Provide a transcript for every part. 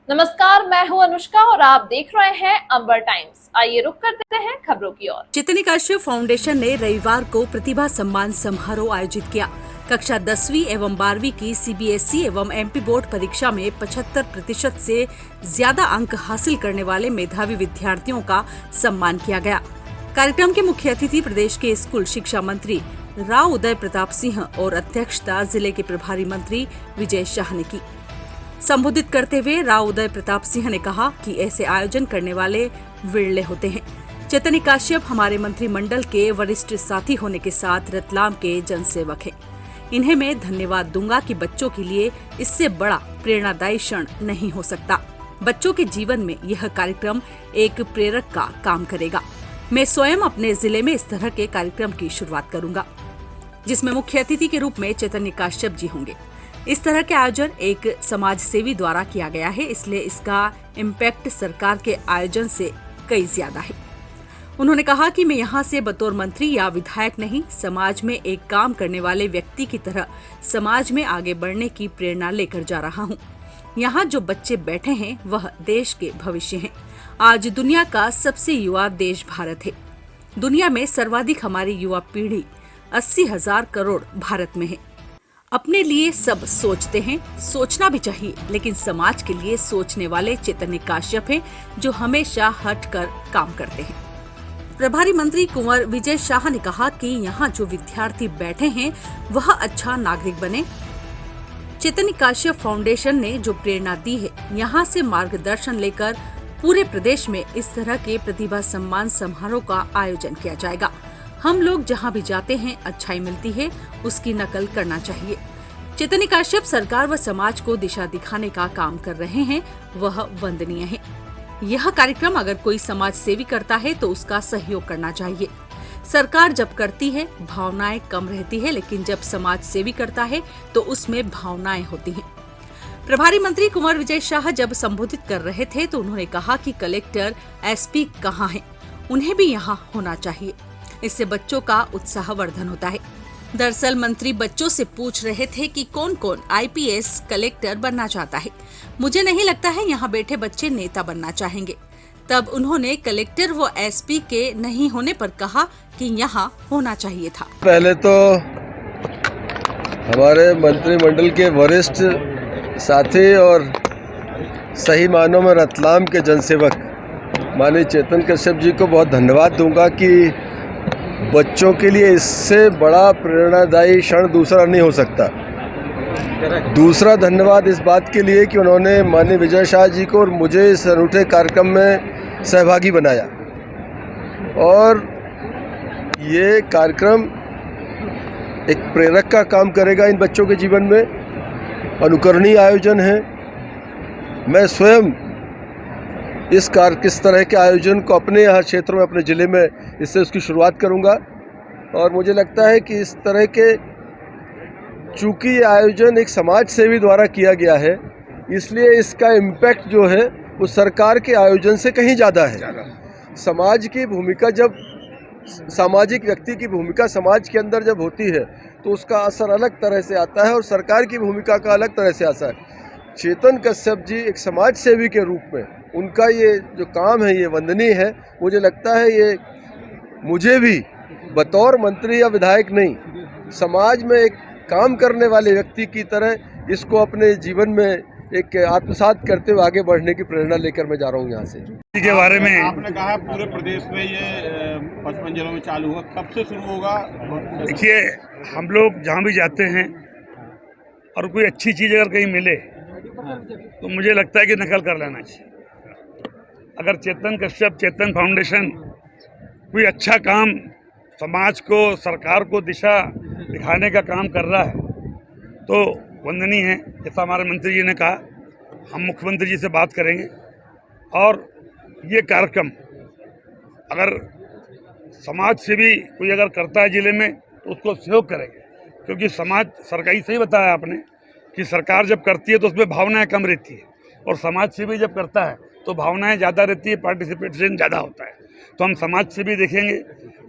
नमस्कार, मैं हूं अनुष्का और आप देख रहे हैं अंबर टाइम्स। आइए रुक करते हैं खबरों की ओर। चैतन्य काश्यप फाउंडेशन ने रविवार को प्रतिभा सम्मान समारोह आयोजित किया। कक्षा 10वीं एवं 12वीं की सीबीएसई एवं एमपी बोर्ड परीक्षा में 75% से ज्यादा अंक हासिल करने वाले मेधावी विद्यार्थियों का सम्मान किया गया। कार्यक्रम के मुख्य अतिथि प्रदेश के स्कूल शिक्षा मंत्री राव उदय प्रताप सिंह और अध्यक्षता जिले के प्रभारी मंत्री विजय शाह ने की। संबोधित करते हुए राव उदय प्रताप सिंह ने कहा कि ऐसे आयोजन करने वाले विरले होते हैं। चैतन्य काश्यप हमारे मंत्रिमंडल के वरिष्ठ साथी होने के साथ रतलाम के जनसेवक हैं। इन्हें मैं धन्यवाद दूंगा कि बच्चों के लिए इससे बड़ा प्रेरणादायी क्षण नहीं हो सकता। बच्चों के जीवन में यह कार्यक्रम एक प्रेरक का काम करेगा। मैं स्वयं अपने जिले में इस तरह के कार्यक्रम की शुरुआत करूंगा, जिसमें मुख्य अतिथि के रूप में चैतन्य काश्यप जी होंगे। इस तरह के आयोजन एक समाज सेवी द्वारा किया गया है, इसलिए इसका इम्पैक्ट सरकार के आयोजन से कई ज्यादा है। उन्होंने कहा कि मैं यहाँ से बतौर मंत्री या विधायक नहीं, समाज में एक काम करने वाले व्यक्ति की तरह समाज में आगे बढ़ने की प्रेरणा लेकर जा रहा हूँ। यहाँ जो बच्चे बैठे हैं वह देश के भविष्य हैं। आज दुनिया का सबसे युवा देश भारत है। दुनिया में सर्वाधिक हमारी युवा पीढ़ी 80,000 करोड़ भारत में है। अपने लिए सब सोचते हैं, सोचना भी चाहिए, लेकिन समाज के लिए सोचने वाले चैतन्य काश्यप हैं जो हमेशा हट कर काम करते हैं। प्रभारी मंत्री कुंवर विजय शाह ने कहा कि यहाँ जो विद्यार्थी बैठे हैं वह अच्छा नागरिक बने। चैतन्य काश्यप फाउंडेशन ने जो प्रेरणा दी है, यहाँ से मार्गदर्शन लेकर पूरे प्रदेश में इस तरह के प्रतिभा सम्मान समारोह का आयोजन किया जाएगा। हम लोग जहाँ भी जाते हैं अच्छाई मिलती है, उसकी नकल करना चाहिए। चैतन्य काश्यप सरकार व समाज को दिशा दिखाने का काम कर रहे हैं, वह वंदनीय है। यह कार्यक्रम अगर कोई समाज सेवी करता है तो उसका सहयोग करना चाहिए। सरकार जब करती है भावनाएं कम रहती है, लेकिन जब समाज सेवी करता है तो उसमें भावनाएं होती हैं। प्रभारी मंत्री कुंवर विजय शाह जब संबोधित कर रहे थे तो उन्होंने कहा कि कलेक्टर, एसपी कहाँ हैं? उन्हें भी यहाँ होना चाहिए। इससे बच्चों का उत्साहवर्धन होता है। दरअसल मंत्री बच्चों से पूछ रहे थे कि कौन कौन आईपीएस, कलेक्टर बनना चाहता है। मुझे नहीं लगता है यहाँ बैठे बच्चे नेता बनना चाहेंगे। तब उन्होंने कलेक्टर व एसपी के नहीं होने पर कहा कि यहाँ होना चाहिए था। पहले तो हमारे मंत्रिमंडल के वरिष्ठ साथी और सही मानों में रतलाम के जनसेवक माननीय चैतन्य काश्यप जी को बहुत धन्यवाद दूंगा कि बच्चों के लिए इससे बड़ा प्रेरणादायी क्षण दूसरा नहीं हो सकता। दूसरा धन्यवाद इस बात के लिए कि उन्होंने माननीय विजय शाह जी को और मुझे इस अनूठे कार्यक्रम में सहभागी बनाया। और ये कार्यक्रम एक प्रेरक का काम करेगा इन बच्चों के जीवन में। अनुकरणीय आयोजन है। मैं स्वयं किस तरह के आयोजन को अपने यहाँ क्षेत्र में, अपने ज़िले में इससे उसकी शुरुआत करूँगा। और मुझे लगता है कि इस तरह के, चूँकि ये आयोजन एक समाज सेवी द्वारा किया गया है, इसलिए इसका इम्पैक्ट जो है वो सरकार के आयोजन से कहीं ज़्यादा है। समाज की भूमिका, जब सामाजिक व्यक्ति की भूमिका समाज के अंदर जब होती है तो उसका असर अलग तरह से आता है और सरकार की भूमिका का अलग तरह से असर है। चैतन्य काश्यप जी एक समाज सेवी के रूप में उनका ये जो काम है ये वंदनीय है। मुझे लगता है ये मुझे भी बतौर मंत्री या विधायक नहीं, समाज में एक काम करने वाले व्यक्ति की तरह इसको अपने जीवन में एक आत्मसात करते हुए आगे बढ़ने की प्रेरणा लेकर मैं जा रहा हूँ यहाँ से। के बारे में आपने कहा पूरे प्रदेश में ये 55 जिलों में चालू हुआ, कब से शुरू होगा? देखिए, हम लोग जहाँ भी जाते हैं और कोई अच्छी चीज़ अगर कहीं मिले तो मुझे लगता है कि नकल कर लेना चाहिए। अगर चैतन्य काश्यप, चैतन्य फाउंडेशन कोई अच्छा काम समाज को, सरकार को दिशा दिखाने का काम कर रहा है तो वंदनीय है। जैसा हमारे मंत्री जी ने कहा, हम मुख्यमंत्री जी से बात करेंगे और ये कार्यक्रम अगर समाज से भी कोई अगर करता है ज़िले में तो उसको सहयोग करेंगे, क्योंकि समाज, सरकारी सही बताया आपने कि सरकार जब करती है तो उसमें भावनाएं कम रहती है और समाज से भी जब करता है तो भावनाएं ज़्यादा रहती है, पार्टिसिपेशन ज़्यादा होता है। तो हम समाज से भी देखेंगे,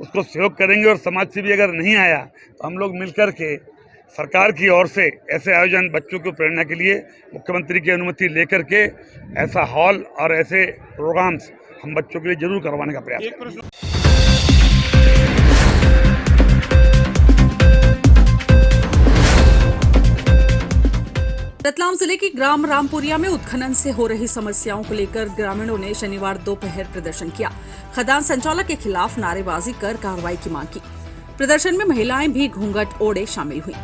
उसको सहयोग करेंगे, और समाज से भी अगर नहीं आया तो हम लोग मिलकर के सरकार की ओर से ऐसे आयोजन बच्चों को प्रेरणा के लिए मुख्यमंत्री की अनुमति लेकर के ऐसा हॉल और ऐसे प्रोग्राम्स हम बच्चों के लिए जरूर करवाने का प्रयास एक करेंगे। प्रश्न रतलाम जिले की ग्राम रामपुरिया में उत्खनन से हो रही समस्याओं को लेकर ग्रामीणों ने शनिवार दोपहर प्रदर्शन किया। खदान संचालक के खिलाफ नारेबाजी कर कार्रवाई की मांग की। प्रदर्शन में महिलाएं भी घूंघट ओढ़े शामिल हुई।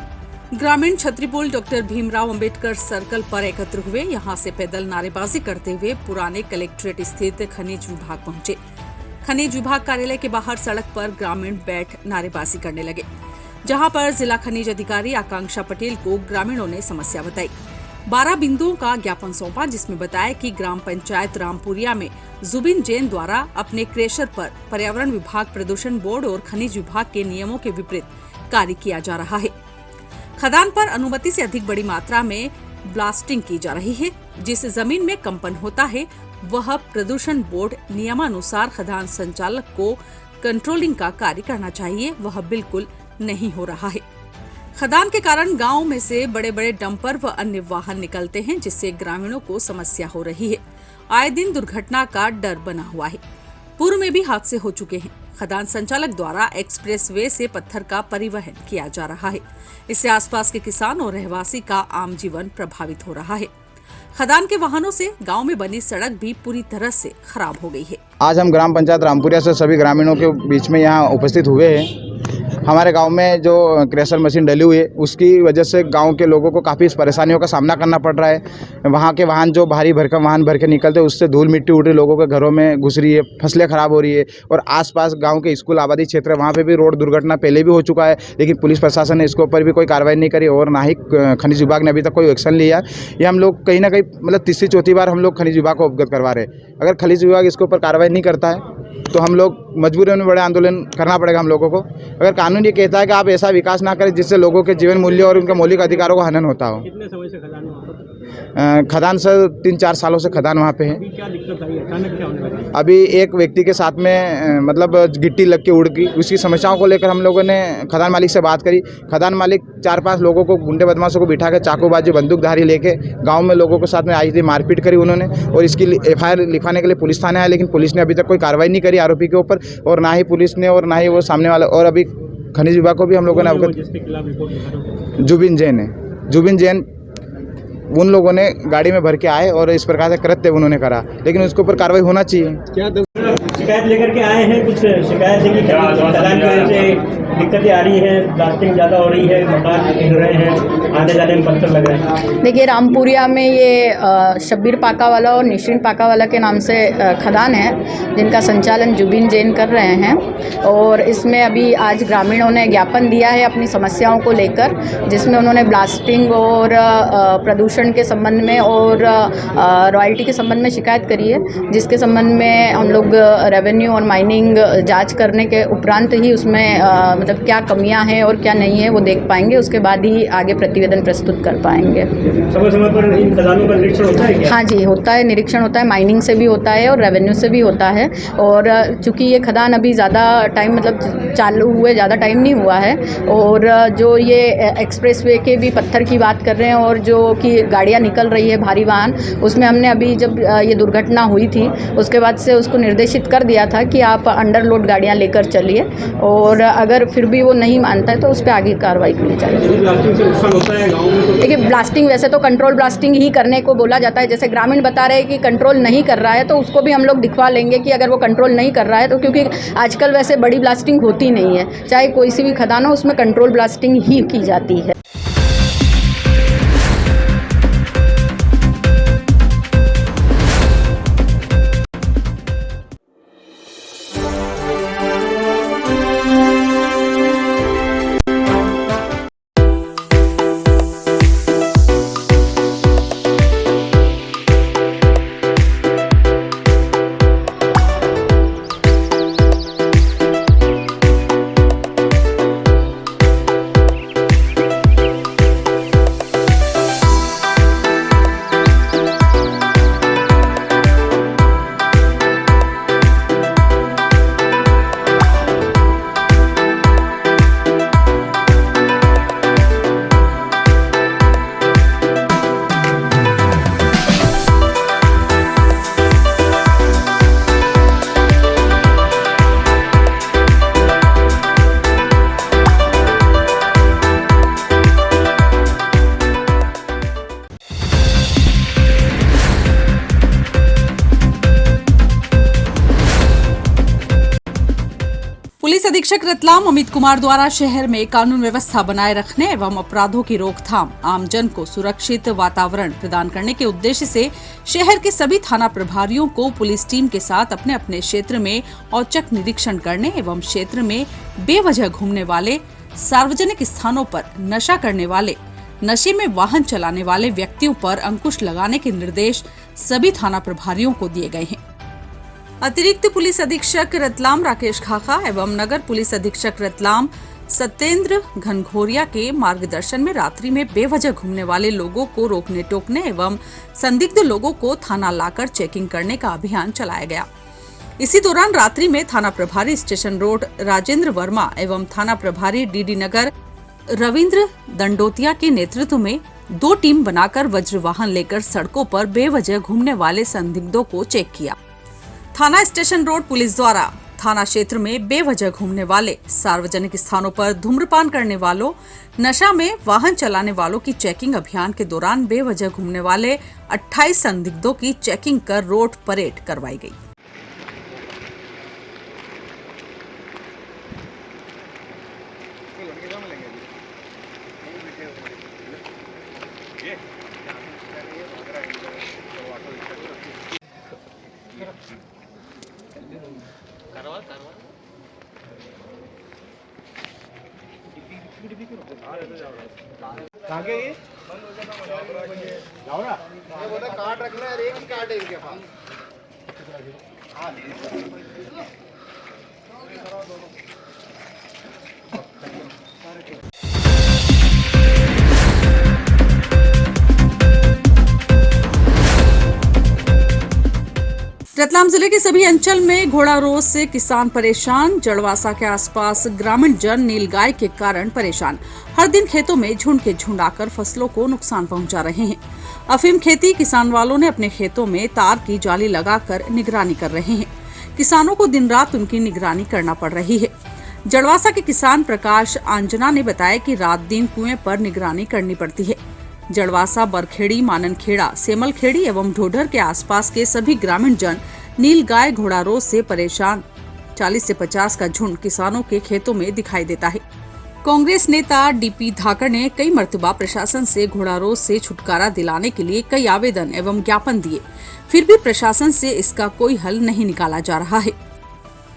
ग्रामीण छतरीपुल डॉक्टर भीमराव अंबेडकर सर्कल पर एकत्र हुए। यहां से पैदल नारेबाजी करते हुए पुराने कलेक्ट्रेट स्थित खनिज विभाग पहुंचे। खनिज विभाग कार्यालय के बाहर सड़क पर ग्रामीण बैठ नारेबाजी करने लगे, जहां पर जिला खनिज अधिकारी आकांक्षा पटेल को ग्रामीणों ने समस्या बताई। 12 बिंदुओं का ज्ञापन सौंपा, जिसमें बताया कि ग्राम पंचायत रामपुरिया में जुबिन जैन द्वारा अपने क्रेशर पर पर्यावरण विभाग, प्रदूषण बोर्ड और खनिज विभाग के नियमों के विपरीत कार्य किया जा रहा है। खदान पर अनुमति से अधिक बड़ी मात्रा में ब्लास्टिंग की जा रही है। जिस जमीन में कंपन होता है वह प्रदूषण बोर्ड नियमानुसार खदान संचालक को कंट्रोलिंग का कार्य करना चाहिए, वह बिल्कुल नहीं हो रहा है। खदान के कारण गांव में से बड़े बड़े डंपर व अन्य वाहन निकलते हैं, जिससे ग्रामीणों को समस्या हो रही है। आए दिन दुर्घटना का डर बना हुआ है। पूर्व में भी हादसे हो चुके हैं। खदान संचालक द्वारा एक्सप्रेसवे से पत्थर का परिवहन किया जा रहा है। इससे आसपास के किसान और रहवासी का आम जीवन प्रभावित हो रहा है। खदान के वाहनों से गांव में बनी सड़क भी पूरी तरह से खराब हो गई है। आज हम ग्राम पंचायत रामपुरिया से सभी ग्रामीणों के बीच में यहाँ उपस्थित हुए हैं। हमारे गांव में जो क्रेशर मशीन डली हुई है उसकी वजह से गांव के लोगों को काफ़ी परेशानियों का सामना करना पड़ रहा है। वहाँ के वाहन जो भारी भरकम वाहन भर के निकलते हैं उससे धूल मिट्टी उड़ रही, लोगों के घरों में घुस रही है, फसलें खराब हो रही है। और आसपास गांव के स्कूल आबादी क्षेत्र है, वहाँ पे भी रोड दुर्घटना पहले भी हो चुका है, लेकिन पुलिस प्रशासन ने इसके ऊपर भी कोई कार्रवाई नहीं करी और ना ही खनिज विभाग ने अभी तक कोई एक्शन लिया। ये हम लोग कहीं ना कहीं मतलब तीसरी चौथी बार हम लोग खनिज विभाग को अवगत करवा रहे हैं। अगर खनिज विभाग इसके ऊपर कार्रवाई नहीं करता है तो हम लोग मजबूरी में बड़े आंदोलन करना पड़ेगा हम लोगों को। अगर कानून ये कहता है कि आप ऐसा विकास ना करें जिससे लोगों के जीवन मूल्य और उनके मौलिक अधिकारों का हनन होता हो। कितने समय से खदान वहाँ पर? खदान से 3-4 सालों से खदान वहाँ पे है। अभी क्या दिक्कत आई, अचानक क्या होने लगा? अभी एक व्यक्ति के साथ में मतलब गिट्टी लग के उड़ गई, उसकी समस्याओं को लेकर हम लोगों ने खदान मालिक से बात करी। खदान मालिक 4-5 लोगों को, गुंडे बदमाशों को बिठा के चाकूबाजी बंदूकधारी लेके गाँव में लोगों के साथ में आई थी, मारपीट करी उन्होंने। और इसकी FIR लिखवाने के लिए पुलिस थाने आया, लेकिन पुलिस ने अभी तक कोई कार्रवाई नहीं करी आरोपी के ऊपर, और ना ही पुलिस ने और ना ही वो सामने वाला। और अभी खनिज विभाग को भी हम लोगों ने अवगत, जिसके खिलाफ रिपोर्ट लिखा रहे हो? जुबिन जैन है। जुबिन जैन उन लोगों ने गाड़ी में भर के आए और इस प्रकार से कृत्य उन्होंने करा, लेकिन उसके ऊपर कार्रवाई होना चाहिए। क्या शिकायत लेकर के आए हैं? कुछ शिकायत है कि खदान की वजह से दिक्कतें आ रही है, ब्लास्टिंग ज़्यादा हो रही है, मकान गिर रहे हैं, आने जाने में पत्थर लग रहे हैं। देखिए, रामपुरिया में ये शब्बीर पाकावाला और निश्रिन पाकावाला के नाम से खदान है, जिनका संचालन जुबिन जैन कर रहे हैं। और इसमें अभी आज ग्रामीणों ने ज्ञापन दिया है अपनी समस्याओं को लेकर, जिसमें उन्होंने ब्लास्टिंग और प्रदूषण के संबंध में और रॉयल्टी के संबंध में शिकायत करी है, जिसके संबंध में हम लोग रेवेन्यू और माइनिंग जांच करने के उपरांत ही उसमें मतलब क्या कमियां हैं और क्या नहीं है वो देख पाएंगे। उसके बाद ही आगे प्रतिवेदन प्रस्तुत कर पाएंगे। समय समय पर इन खदानों का निरीक्षण होता है क्या? हाँ जी, होता है, निरीक्षण होता है, माइनिंग से भी होता है और रेवेन्यू से भी होता है। और चूँकि ये खदान अभी ज़्यादा टाइम मतलब चालू हुए ज़्यादा टाइम नहीं हुआ है, और जो ये एक्सप्रेसवे के भी पत्थर की बात कर रहे हैं और जो कि गाड़ियाँ निकल रही है भारी वाहन, उसमें हमने अभी जब ये दुर्घटना हुई थी उसके बाद से उसको निर्देशित कर दिया था कि आप अंडरलोड गाड़ियाँ लेकर चलिए, और अगर फिर भी वो नहीं मानता है तो उस पर आगे कार्रवाई की जाएगी। ब्लास्टिंग से नुकसान होता है गाँव में? देखिए, ब्लास्टिंग वैसे तो कंट्रोल ब्लास्टिंग ही करने को बोला जाता है। जैसे ग्रामीण बता रहे हैं कि कंट्रोल नहीं कर रहा है, तो उसको भी हम लोग दिखवा लेंगे कि अगर वो कंट्रोल नहीं कर रहा है तो, क्योंकि आजकल वैसे बड़ी ब्लास्टिंग होती नहीं है, चाहे कोई सी भी खदान हो उसमें कंट्रोल ब्लास्टिंग ही की जाती है। पुलिस अधीक्षक रतलाम अमित कुमार द्वारा शहर में कानून व्यवस्था बनाए रखने एवं अपराधों की रोकथाम, आमजन को सुरक्षित वातावरण प्रदान करने के उद्देश्य से शहर के सभी थाना प्रभारियों को पुलिस टीम के साथ अपने अपने क्षेत्र में औचक निरीक्षण करने एवं क्षेत्र में बेवजह घूमने वाले, सार्वजनिक स्थानों पर नशा करने वाले, नशे में वाहन चलाने वाले व्यक्तियों पर अंकुश लगाने के निर्देश सभी थाना प्रभारियों को दिए गए हैं। अतिरिक्त पुलिस अधीक्षक रतलाम राकेश खाखा एवं नगर पुलिस अधीक्षक रतलाम सत्येंद्र घनघोरिया के मार्गदर्शन में रात्रि में बेवजह घूमने वाले लोगों को रोकने टोकने एवं संदिग्ध लोगों को थाना लाकर चेकिंग करने का अभियान चलाया गया। इसी दौरान रात्रि में थाना प्रभारी स्टेशन रोड राजेंद्र वर्मा एवं थाना प्रभारी डीडी नगर रविंद्र दंडोतिया के नेतृत्व में 2 टीम बनाकर वज्र वाहन लेकर सड़कों पर बेवजह घूमने वाले संदिग्धों को चेक किया। थाना स्टेशन रोड पुलिस द्वारा थाना क्षेत्र में बेवजह घूमने वाले, सार्वजनिक स्थानों पर धूम्रपान करने वालों, नशा में वाहन चलाने वालों की चेकिंग अभियान के दौरान बेवजह घूमने वाले 28 संदिग्धों की चेकिंग कर रोड परेड करवाई गई। रतलाम जिले के सभी अंचल में घोड़ा रोग से किसान परेशान, जड़वासा के आसपास ग्रामीण जन नीलगाय के कारण परेशान। हर दिन खेतों में झुंड के झुंड आकर फसलों को नुकसान पहुंचा रहे हैं। अफीम खेती किसान वालों ने अपने खेतों में तार की जाली लगाकर निगरानी कर रहे हैं। किसानों को दिन रात उनकी निगरानी करना पड़ रही है। जड़वासा के किसान प्रकाश आंजना ने बताया कि रात दिन कुएं पर निगरानी करनी पड़ती है। जड़वासा, बरखेड़ी, माननखेड़ा, सेमलखेड़ी एवं ढोढर के आसपास के सभी ग्रामीण जन नीलगाय घोड़ा रोग से परेशान। 40 से 50 का झुंड किसानों के खेतों में दिखाई देता है। कांग्रेस नेता डीपी धाकड़ ने कई मर्तबा प्रशासन से घोड़ा रोग से छुटकारा दिलाने के लिए कई आवेदन एवं ज्ञापन दिए, फिर भी प्रशासन से इसका कोई हल नहीं निकाला जा रहा है।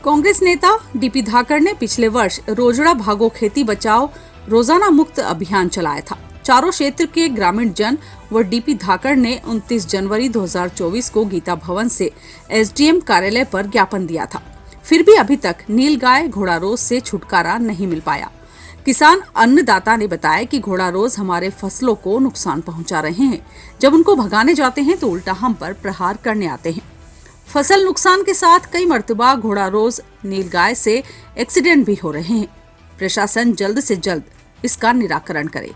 कांग्रेस नेता डीपी धाकड़ ने पिछले वर्ष रोजड़ा भागो खेती बचाओ रोजाना मुक्त अभियान चलाया था। चारों क्षेत्र के ग्रामीण जन व डीपी धाकड़ ने 29 जनवरी 2024 को गीता भवन से एसडीएम कार्यालय पर ज्ञापन दिया था, फिर भी अभी तक नीलगाय घोड़ा रोग से छुटकारा नहीं मिल पाया। किसान अन्नदाता ने बताया कि घोड़ा रोग हमारे फसलों को नुकसान पहुंचा रहे हैं। जब उनको भगाने जाते हैं तो उल्टा हम पर प्रहार करने आते हैं। फसल नुकसान के साथ कई मर्तबा घोड़ा रोग नीलगाय से एक्सीडेंट भी हो रहे हैं। प्रशासन जल्द से जल्द इसका निराकरण करे।